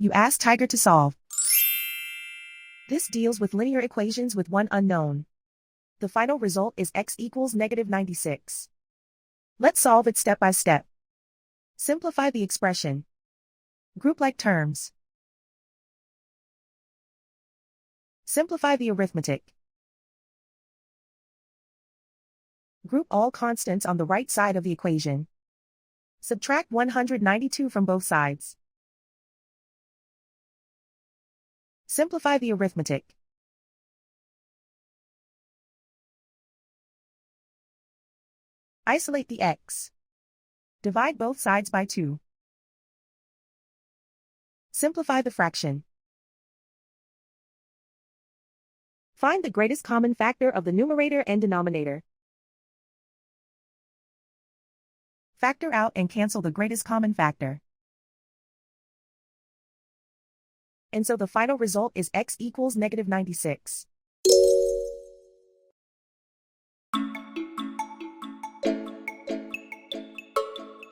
You ask Tiger to solve. This deals with linear equations with one unknown. The final result is x equals -96. Let's solve it step by step. Simplify the expression. Group like terms. Simplify the arithmetic. Group all constants on the right side of the equation. Subtract 192 from both sides. Simplify the arithmetic. Isolate the x. Divide both sides by 2. Simplify the fraction. Find the greatest common factor of the numerator and denominator. Factor out and cancel the greatest common factor. And so the final result is x equals -96.